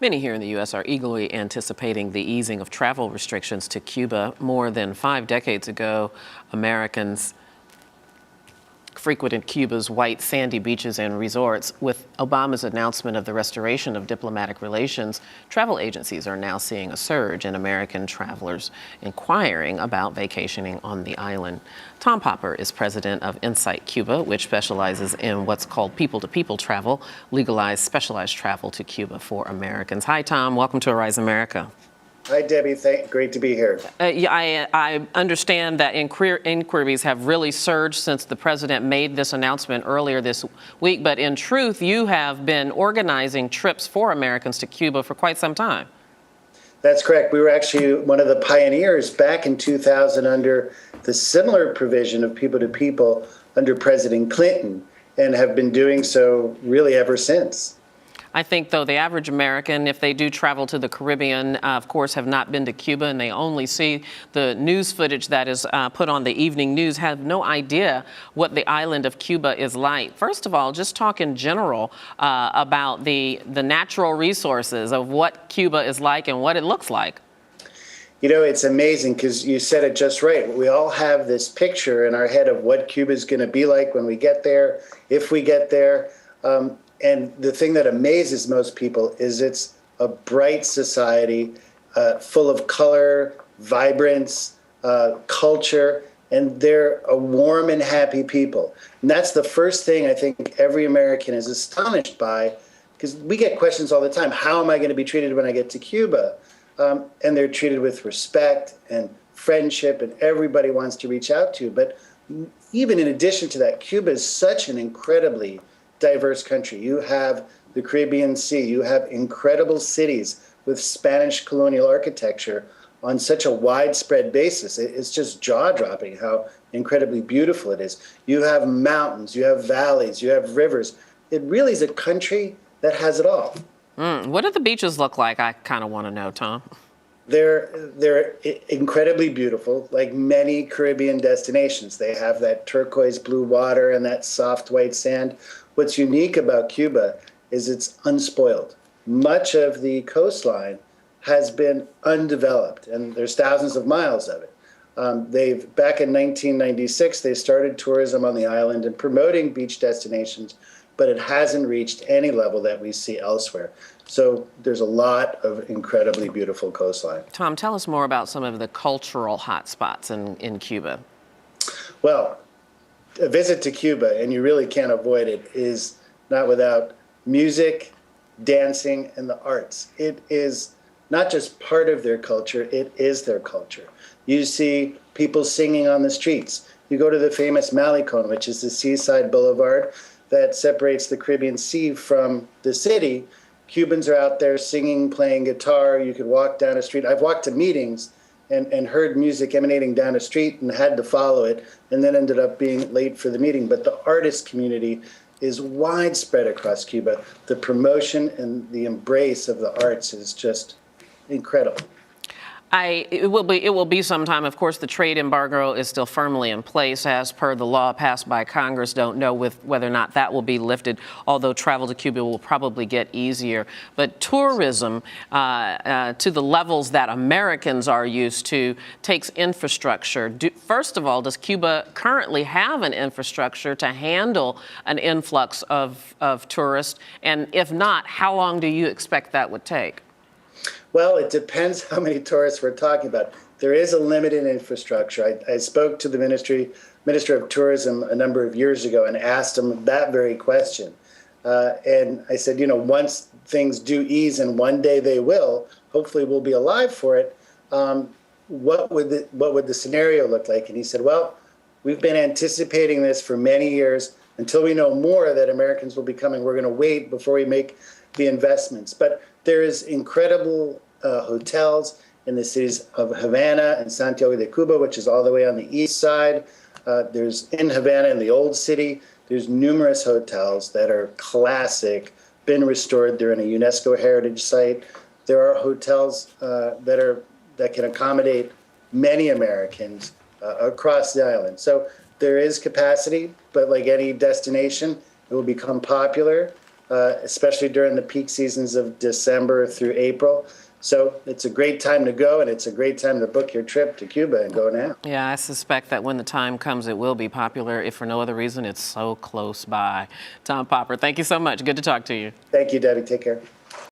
Many here in the U.S. are eagerly anticipating the easing of travel restrictions to Cuba. More than 5 decades ago, Americans frequented Cuba's white sandy beaches and resorts. With Obama's announcement of the restoration of diplomatic relations, travel agencies are now seeing a surge in American travelers inquiring about vacationing on the island. Tom Popper is president of Insight Cuba, which specializes in what's called people-to-people travel, legalized specialized travel to Cuba for Americans. Hi, Tom. Welcome to Arise America. Hi, Debbie. Great to be here. I understand that inquiries have really surged since the president made this announcement earlier this week. But in truth, you have been organizing trips for Americans to Cuba for quite some time. That's correct. We were actually one of the pioneers back in 2000 under the similar provision of people-to-people under President Clinton, and have been doing so really ever since. I think, though, the average American, if they do travel to the Caribbean, of course, have not been to Cuba, and they only see the news footage that is put on the evening news, have no idea what the island of Cuba is like. First of all, just talk in general about the natural resources of what Cuba is like and what it looks like. You know, it's amazing because you said it just right. We all have this picture in our head of what Cuba is going to be like when we get there, if we get there. And the thing that amazes most people is it's a bright society full of color, vibrance, culture, and they're a warm and happy people. And that's the first thing I think every American is astonished by, because we get questions all the time. How am I going to be treated when I get to Cuba? And they're treated with respect and friendship, and everybody wants to reach out to. But even in addition to that, Cuba is such an incredibly diverse country. You have the Caribbean Sea, you have incredible cities with Spanish colonial architecture on such a widespread basis. It's just jaw-dropping how incredibly beautiful it is. You have mountains, you have valleys, you have rivers. It really is a country that has it all. What do the beaches look like? I kind of want to know, Tom. They're incredibly beautiful, like many Caribbean destinations. They have that turquoise blue water and that soft white sand. What's unique about Cuba is it's unspoiled. Much of the coastline has been undeveloped, and there's thousands of miles of it. Back in 1996, they started tourism on the island and promoting beach destinations, but it hasn't reached any level that we see elsewhere. So there's a lot of incredibly beautiful coastline. Tom, tell us more about some of the cultural hotspots in Cuba. Well, a visit to Cuba, and you really can't avoid it, is not without music, dancing, and the arts. It is not just part of their culture, it is their culture. You see people singing on the streets. You go to the famous Malecón, which is the seaside boulevard that separates the Caribbean Sea from the city. Cubans are out there singing, playing guitar. You could walk down a street. I've walked to meetings and heard music emanating down a street and had to follow it, and then ended up being late for the meeting. But the artist community is widespread across Cuba. The promotion and the embrace of the arts is just incredible. It will be some time. Of course, the trade embargo is still firmly in place as per the law passed by Congress. Don't know whether or not that will be lifted, although travel to Cuba will probably get easier. But tourism to the levels that Americans are used to takes infrastructure. First of all, does Cuba currently have an infrastructure to handle an influx of tourists? And if not, how long do you expect that would take? Well, it depends how many tourists we're talking about. There is a limited infrastructure. I spoke to the Minister of Tourism a number of years ago and asked him that very question. And I said, you know, once things do ease, and one day they will, hopefully we'll be alive for it, what would the scenario look like? And he said, well, we've been anticipating this for many years. Until we know more that Americans will be coming, we're going to wait before we make the investments. But there is incredible hotels in the cities of Havana and Santiago de Cuba, which is all the way on the east side. There's in Havana, in the old city, there's numerous hotels that are classic, been restored. They're in a UNESCO heritage site. There are hotels that can accommodate many Americans across the island. So there is capacity, but like any destination, it will become popular. especially during the peak seasons of December through April. So it's a great time to go, and it's a great time to book your trip to Cuba and go now. Yeah, I suspect that when the time comes, it will be popular. If for no other reason, it's so close by. Tom Popper, thank you so much. Good to talk to you. Thank you, Debbie. Take care.